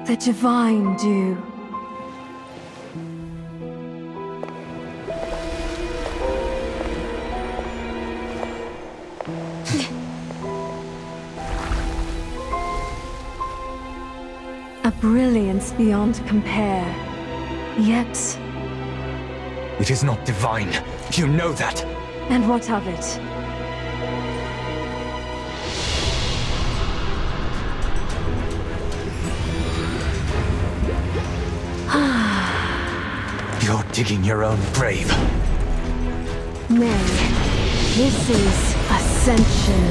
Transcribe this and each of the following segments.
The divine dew. A brilliance beyond compare. Yet... It is not divine. You know that. And what of it? You're digging your own grave. Nay, this is ascension.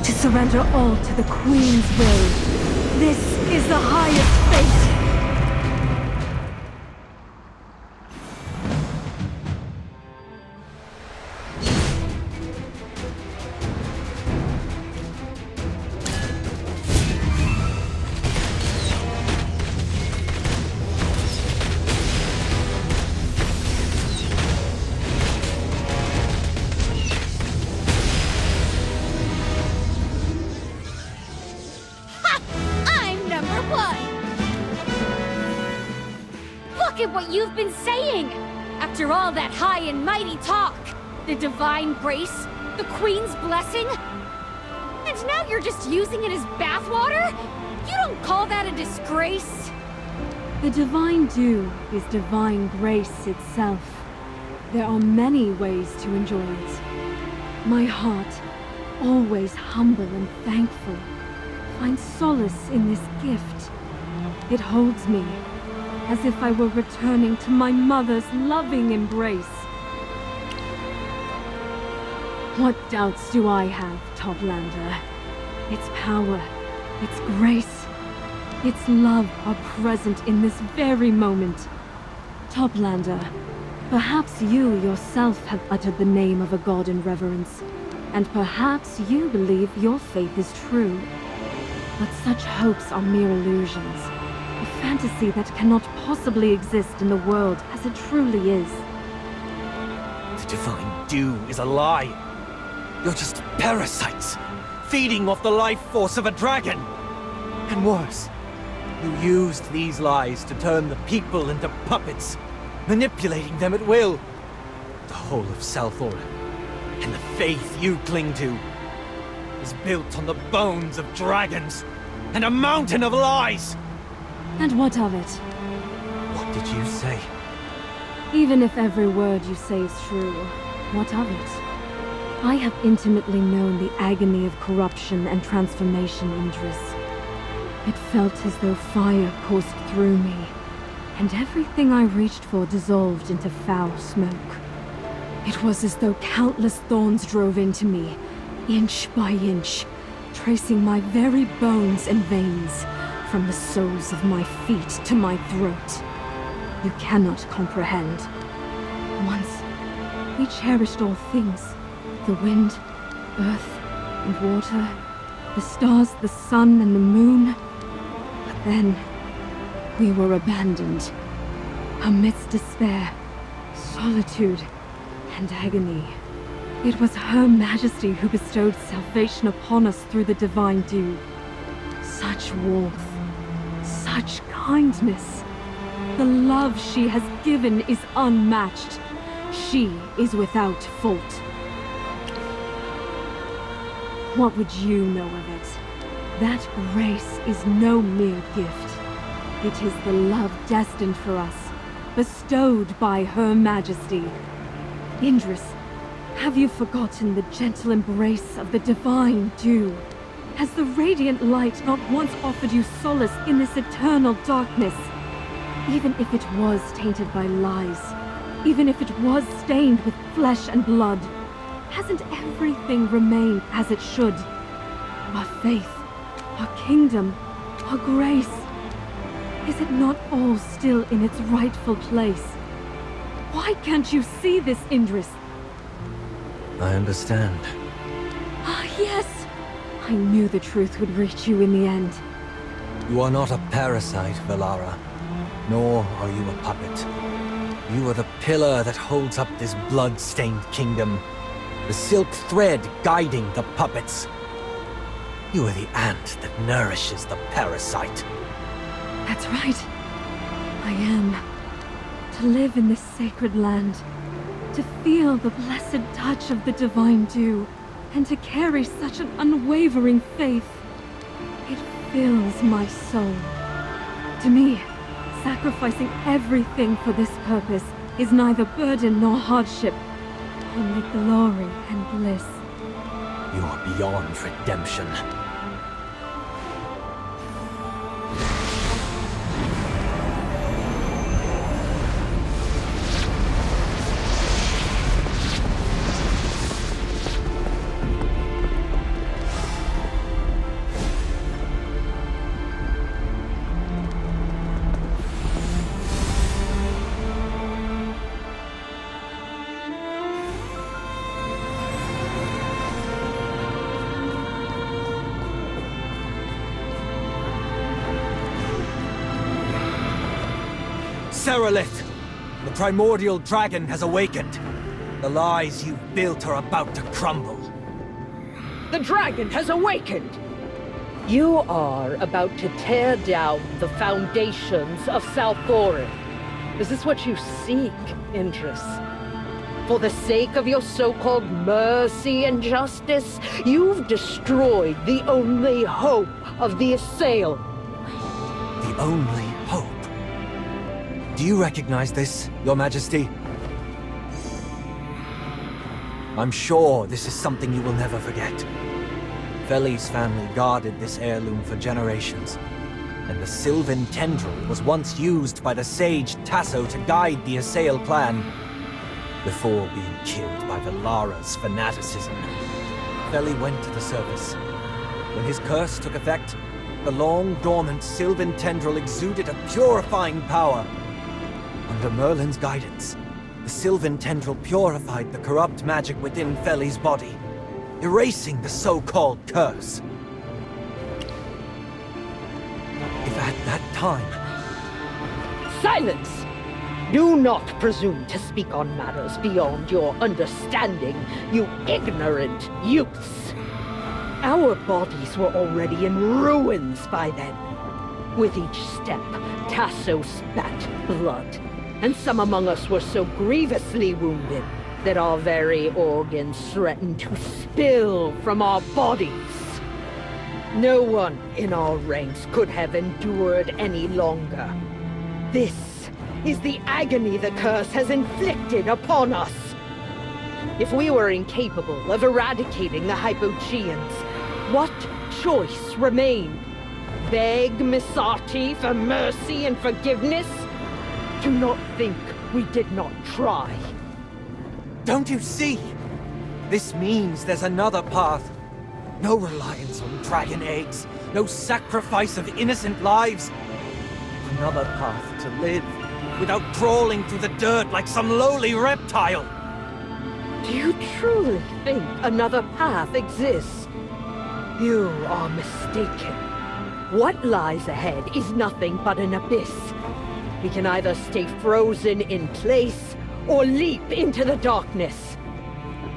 To surrender all to the Queen's will. This is the highest fate. Look at what you've been saying! After all that high and mighty talk! The divine grace, the Queen's blessing, and now you're just using it as bathwater? You don't call that a disgrace? The divine dew is divine grace itself. There are many ways to enjoy it. My heart, always humble and thankful, finds solace in this gift. It holds me, as if I were returning to my mother's loving embrace. What doubts do I have, Toplander? Its power, its grace, its love are present in this very moment. Toplander, perhaps you yourself have uttered the name of a god in reverence, and perhaps you believe your faith is true. But such hopes are mere illusions. A fantasy that cannot possibly exist in the world as it truly is. The divine dew is a lie. You're just parasites, feeding off the life force of a dragon. And worse, you used these lies to turn the people into puppets, manipulating them at will. The whole of Southor, and the faith you cling to, is built on the bones of dragons and a mountain of lies. And what of it? What did you say? Even if every word you say is true, what of it? I have intimately known the agony of corruption and transformation, Indris. It felt as though fire coursed through me, and everything I reached for dissolved into foul smoke. It was as though countless thorns drove into me, inch by inch, tracing my very bones and veins, from the soles of my feet to my throat. You cannot comprehend. Once, we cherished all things. The wind, earth, and water, the stars, the sun, and the moon. But then, we were abandoned. Amidst despair, solitude, and agony. It was Her Majesty who bestowed salvation upon us through the divine dew. Such warmth, such kindness. The love she has given is unmatched. She is without fault. What would you know of it? That grace is no mere gift. It is the love destined for us, bestowed by Her Majesty. Indris, have you forgotten the gentle embrace of the divine dew? Has the radiant light not once offered you solace in this eternal darkness? Even if it was tainted by lies, even if it was stained with flesh and blood, hasn't everything remained as it should? Our faith, our kingdom, our grace. Is it not all still in its rightful place? Why can't you see this, Indris? I understand. Ah, yes! I knew the truth would reach you in the end. You are not a parasite, Valara. Nor are you a puppet. You are the pillar that holds up this blood-stained kingdom. The silk thread guiding the puppets. You are the ant that nourishes the parasite. That's right. I am. To live in this sacred land, to feel the blessed touch of the divine dew, and to carry such an unwavering faith. It fills my soul. To me, sacrificing everything for this purpose is neither burden nor hardship, only glory and bliss. You are beyond redemption. Serelith! The primordial dragon has awakened. The lies you've built are about to crumble. The dragon has awakened! You are about to tear down the foundations of Salthorin. Is this what you seek, Indris? For the sake of your so-called mercy and justice, you've destroyed the only hope of the Assail. The only hope. Do you recognize this, Your Majesty? I'm sure this is something you will never forget. Feli's family guarded this heirloom for generations, and the Sylvan Tendril was once used by the sage Tasso to guide the Assail clan, before being killed by Valara's fanaticism. Feli went to the surface. When his curse took effect, the long-dormant Sylvan Tendril exuded a purifying power. Under Merlin's guidance, the Sylvan Tendril purified the corrupt magic within Feli's body, erasing the so-called curse. If at that time... Silence! Do not presume to speak on matters beyond your understanding, you ignorant youths! Our bodies were already in ruins by then. With each step, Tasso spat blood, and some among us were so grievously wounded that our very organs threatened to spill from our bodies. No one in our ranks could have endured any longer. This is the agony the curse has inflicted upon us. If we were incapable of eradicating the Hypogeans, what choice remained? Beg Misati for mercy and forgiveness? Do not think we did not try. Don't you see? This means there's another path. No reliance on dragon eggs, no sacrifice of innocent lives. Another path to live, without crawling through the dirt like some lowly reptile. Do you truly think another path exists? You are mistaken. What lies ahead is nothing but an abyss. We can either stay frozen in place, or leap into the darkness.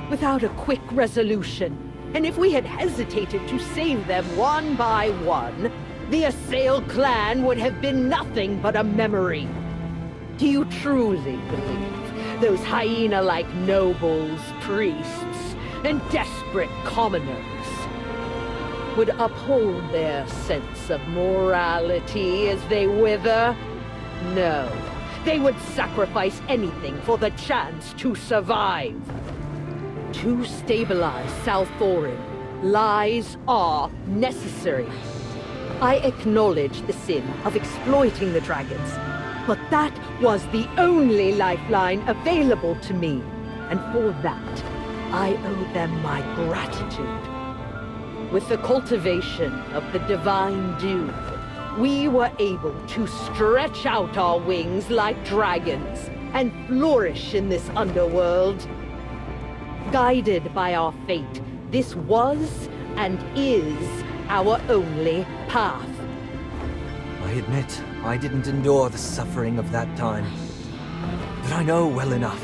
Without a quick resolution, and if we had hesitated to save them one by one, the Assail clan would have been nothing but a memory. Do you truly believe those hyena-like nobles, priests, and desperate commoners would uphold their sense of morality as they wither? No. They would sacrifice anything for the chance to survive. To stabilize Salthorin, lies are necessary. I acknowledge the sin of exploiting the dragons, but that was the only lifeline available to me, and for that, I owe them my gratitude. With the cultivation of the divine dew, we were able to stretch out our wings like dragons and flourish in this underworld. Guided by our fate, this was and is our only path. I admit, I didn't endure the suffering of that time. But I know well enough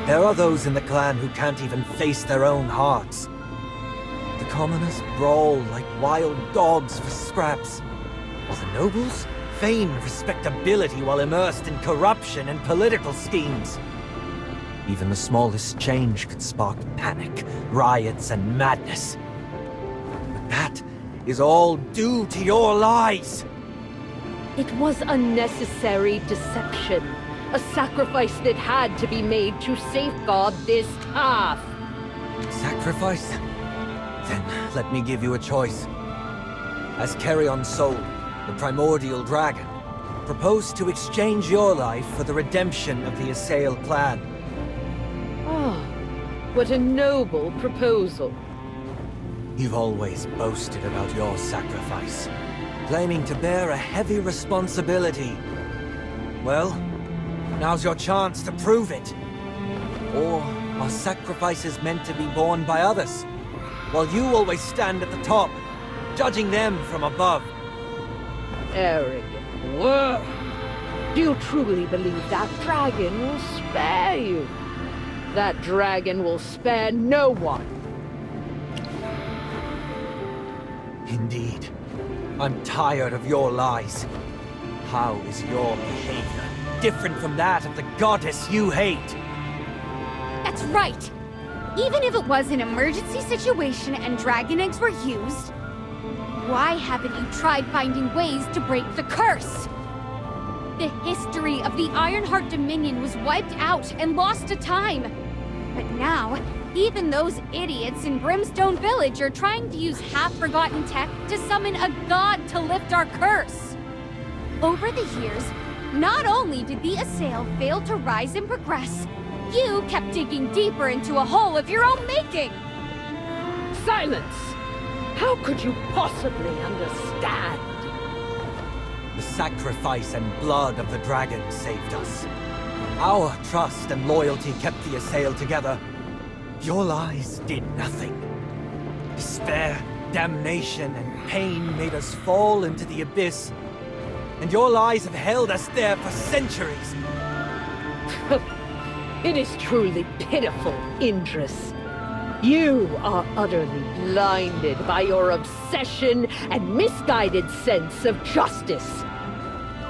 that There are those in the clan who can't even face their own hearts. The commoners brawl like wild dogs for scraps, while the nobles feign respectability while immersed in corruption and political schemes. Even the smallest change could spark panic, riots, and madness. But that is all due to your lies! It was unnecessary deception. A sacrifice that had to be made to safeguard this path. Sacrifice? Then let me give you a choice. As Carrion's soul, the primordial dragon, proposed to exchange your life for the redemption of the Usai clan. Oh, what a noble proposal. You've always boasted about your sacrifice, claiming to bear a heavy responsibility. Well, now's your chance to prove it. Or are sacrifices meant to be borne by others, while you always stand at the top, judging them from above? Arrogant worm. Do you truly believe that dragon will spare you? That dragon will spare no one. Indeed. I'm tired of your lies. How is your behavior different from that of the goddess you hate? That's right. Even if it was an emergency situation and dragon eggs were used, why haven't you tried finding ways to break the curse? The history of the Ironheart Dominion was wiped out and lost to time. But now, even those idiots in Brimstone Village are trying to use half-forgotten tech to summon a god to lift our curse. Over the years, not only did the Usai fail to rise and progress, you kept digging deeper into a hole of your own making! Silence! How could you possibly understand? The sacrifice and blood of the dragon saved us. Our trust and loyalty kept the Usai together. Your lies did nothing. Despair, damnation, and pain made us fall into the abyss. And your lies have held us there for centuries. It is truly pitiful, Indris. You are utterly blinded by your obsession and misguided sense of justice.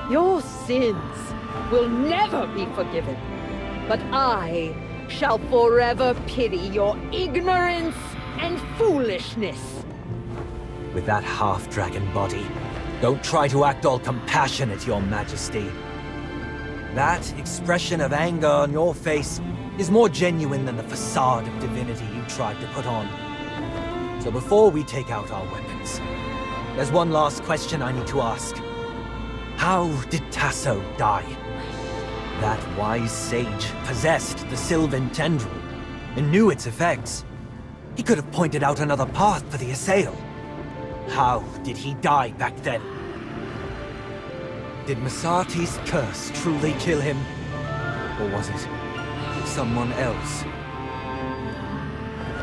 Your sins will never be forgiven, but I shall forever pity your ignorance and foolishness. With that half-dragon body, don't try to act all compassionate, Your Majesty. That expression of anger on your face is more genuine than the facade of divinity you tried to put on. So before we take out our weapons, there's one last question I need to ask. How did Tasso die? That wise sage possessed the Sylvan Tendril and knew its effects. He could have pointed out another path for the Usai. How did he die back then? Did Masati's curse truly kill him? Or was it someone else?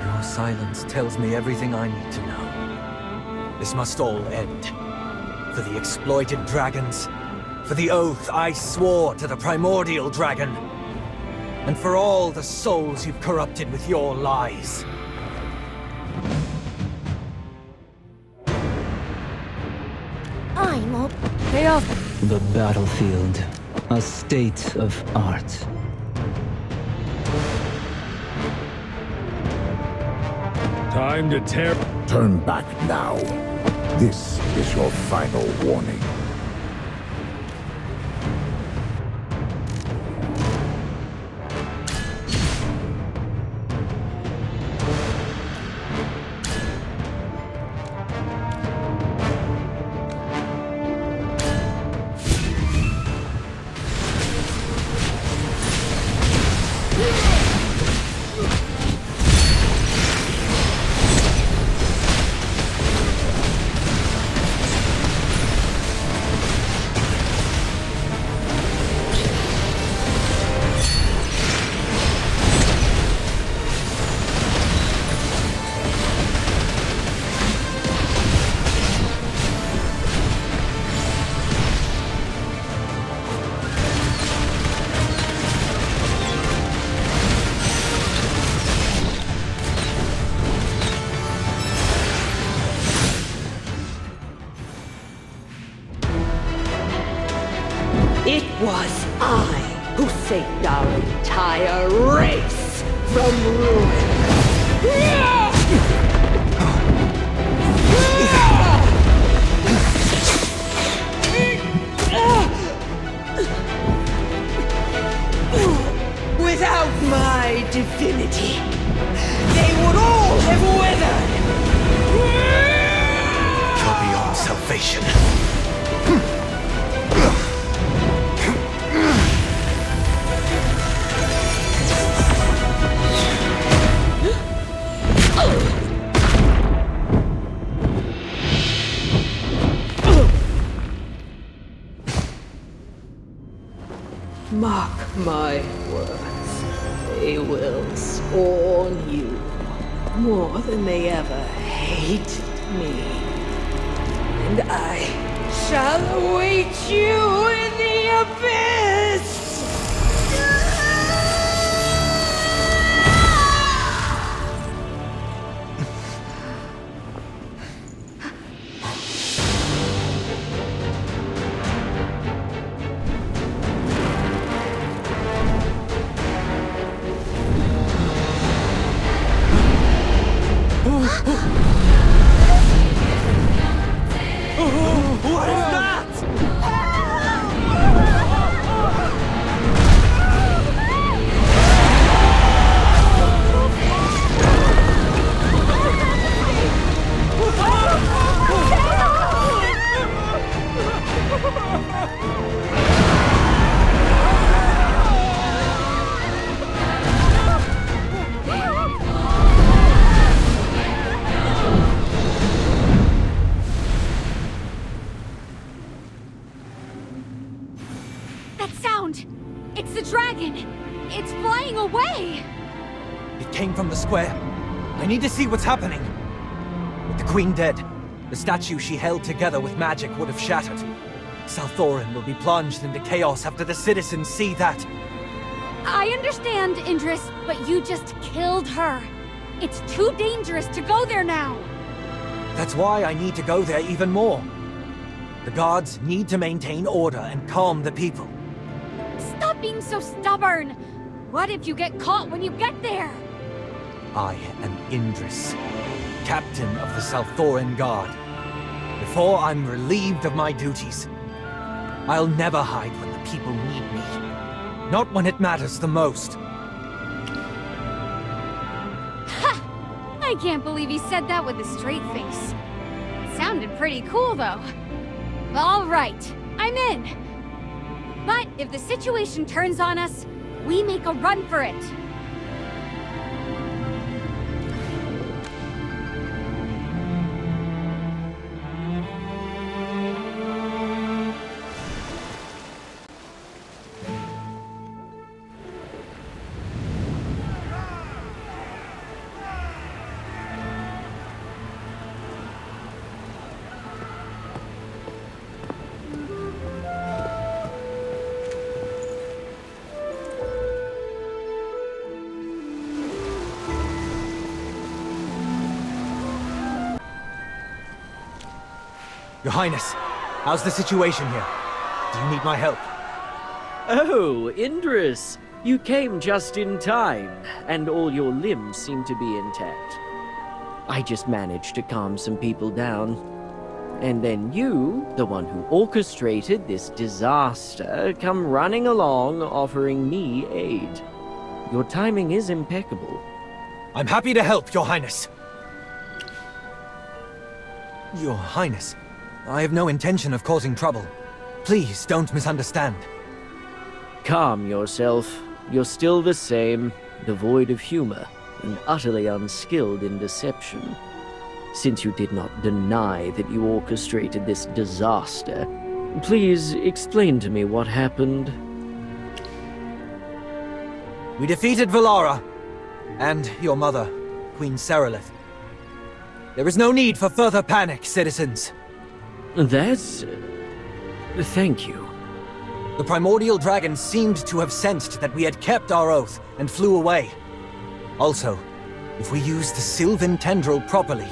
Your silence tells me everything I need to know. This must all end. For the exploited dragons, for the oath I swore to the primordial dragon, and for all the souls you've corrupted with your lies. I'm all The battlefield, a state of art. Time to tear. Turn back now. This is your final warning. It was I who saved our entire race from ruin. Without my divinity, they would all have withered! You're beyond salvation. Mark my words, they will scorn you more than they ever hated me. And I shall await you in the abyss! What is that? That sound! It's the dragon! It's flying away! It came from the square. I need to see what's happening. With the Queen dead, the statue she held together with magic would have shattered. Salthorin will be plunged into chaos after the citizens see that. I understand, Indris, but you just killed her. It's too dangerous to go there now. That's why I need to go there even more. The guards need to maintain order and calm the people. Stop being so stubborn! What if you get caught when you get there? I am Indris, captain of the Salthorin Guard. Before I'm relieved of my duties, I'll never hide when the people need me. Not when it matters the most. Ha! I can't believe he said that with a straight face. It sounded pretty cool, though. All right, I'm in. But if the situation turns on us, we make a run for it. Your Highness, how's the situation here? Do you need my help? Oh, Indris, you came just in time, and all your limbs seem to be intact. I just managed to calm some people down. And then you, the one who orchestrated this disaster, come running along offering me aid. Your timing is impeccable. I'm happy to help, Your Highness. Your Highness, I have no intention of causing trouble. Please, don't misunderstand. Calm yourself. You're still the same, devoid of humor, and utterly unskilled in deception. Since you did not deny that you orchestrated this disaster, please explain to me what happened. We defeated Valara, and your mother, Queen Serelith. There is no need for further panic, citizens. That's... thank you. The primordial dragon seemed to have sensed that we had kept our oath and flew away. Also, if we use the Sylvan Tendril properly,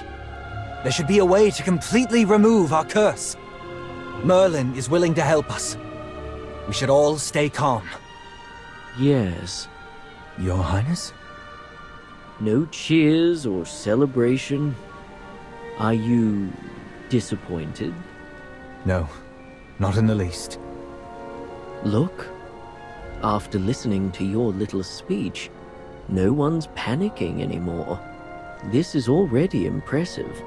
there should be a way to completely remove our curse. Merlin is willing to help us. We should all stay calm. Yes. Your Highness? No cheers or celebration. Are you disappointed? No, not in the least. Look, after listening to your little speech, no one's panicking anymore. This is already impressive.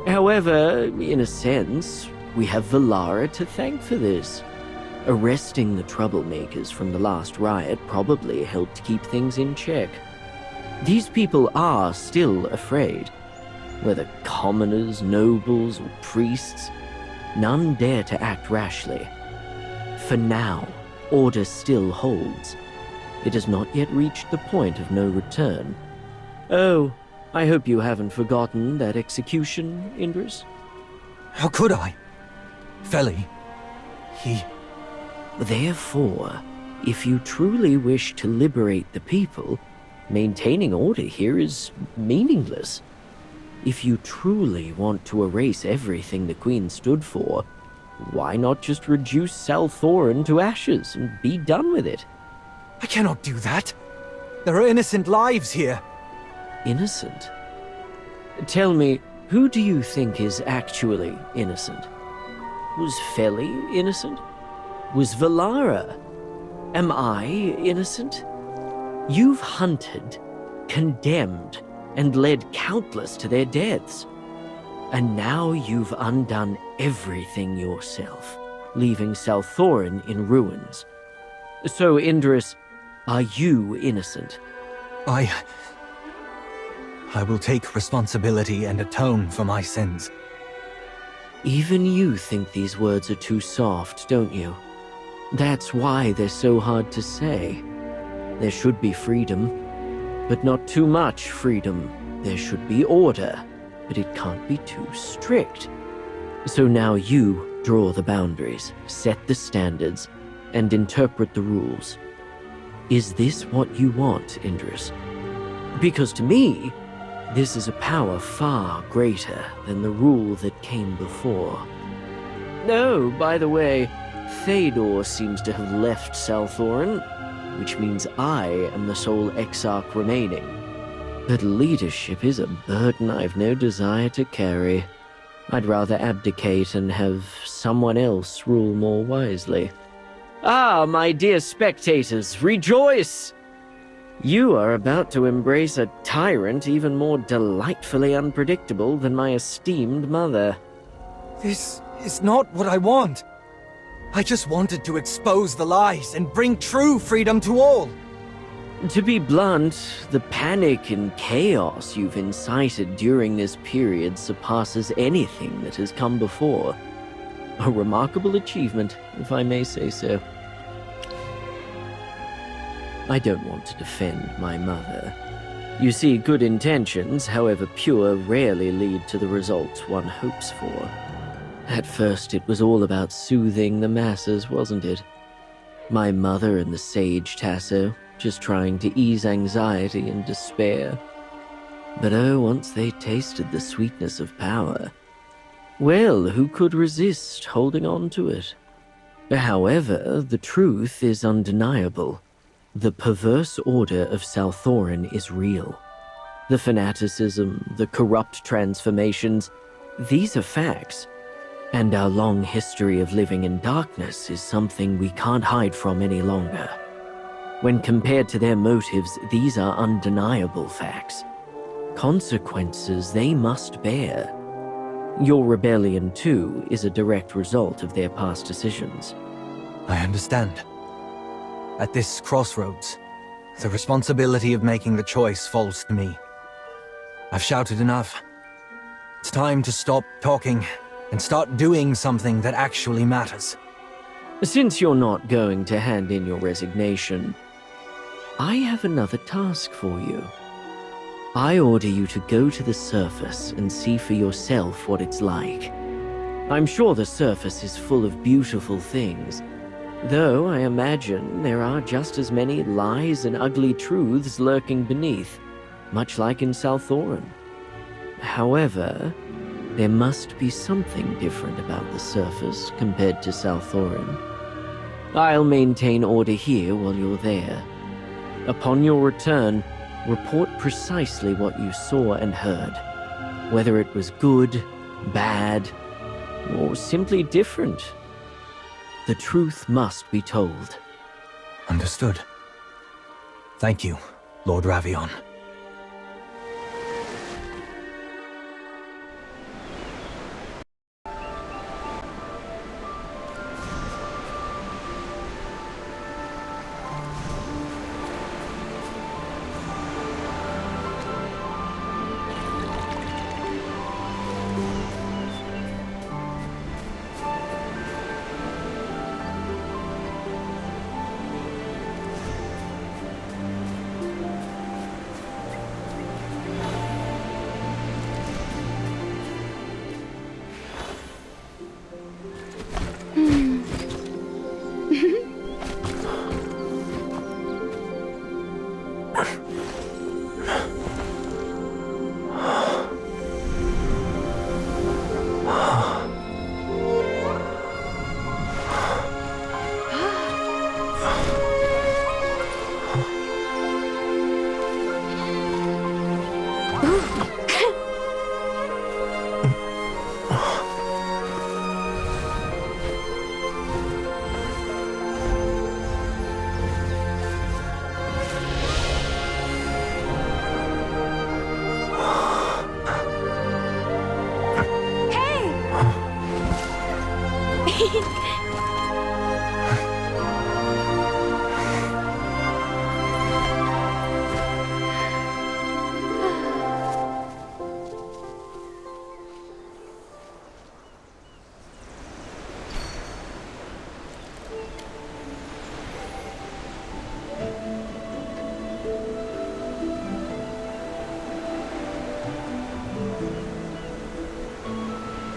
However, in a sense, we have Valara to thank for this. Arresting the troublemakers from the last riot probably helped keep things in check. These people are still afraid. Whether commoners, nobles, or priests, none dare to act rashly. For now, order still holds. It has not yet reached the point of no return. Oh, I hope you haven't forgotten that execution, Indris? How could I? Feli, he... Therefore, if you truly wish to liberate the people, maintaining order here is meaningless. If you truly want to erase everything the Queen stood for, why not just reduce Salthoran to ashes and be done with it? I cannot do that. There are innocent lives here. Innocent? Tell me, who do you think is actually innocent? Was Feli innocent? Was Valara? Am I innocent? You've hunted, condemned, and led countless to their deaths. And now you've undone everything yourself, leaving Salthoran in ruins. So, Indris, are you innocent? I will take responsibility and atone for my sins. Even you think these words are too soft, don't you? That's why they're so hard to say. There should be freedom, but not too much freedom. There should be order, but it can't be too strict. So now you draw the boundaries, set the standards, and interpret the rules. Is this what you want, Indris? Because to me, this is a power far greater than the rule that came before. No, by the way, Théodore seems to have left Salthoran, which means I am the sole exarch remaining. But leadership is a burden I've no desire to carry. I'd rather abdicate and have someone else rule more wisely. Ah, my dear spectators, rejoice! You are about to embrace a tyrant even more delightfully unpredictable than my esteemed mother. This is not what I want. I just wanted to expose the lies and bring true freedom to all. To be blunt, the panic and chaos you've incited during this period surpasses anything that has come before. A remarkable achievement, if I may say so. I don't want to defend my mother. You see, good intentions, however pure, rarely lead to the results one hopes for. At first, it was all about soothing the masses, wasn't it? My mother and the sage Tasso, just trying to ease anxiety and despair. But oh, once they tasted the sweetness of power, well, who could resist holding on to it? However, the truth is undeniable. The perverse order of Salthoran is real. The fanaticism, the corrupt transformations, these are facts. And our long history of living in darkness is something we can't hide from any longer. When compared to their motives, these are undeniable facts. Consequences they must bear. Your rebellion, too, is a direct result of their past decisions. I understand. At this crossroads, the responsibility of making the choice falls to me. I've shouted enough. It's time to stop talking and start doing something that actually matters. Since you're not going to hand in your resignation, I have another task for you. I order you to go to the surface and see for yourself what it's like. I'm sure the surface is full of beautiful things, though I imagine there are just as many lies and ugly truths lurking beneath, much like in Salthoran. However, there must be something different about the surface compared to Salthoran. I'll maintain order here while you're there. Upon your return, report precisely what you saw and heard. Whether it was good, bad, or simply different. The truth must be told. Understood. Thank you, Lord Ravion. Hey!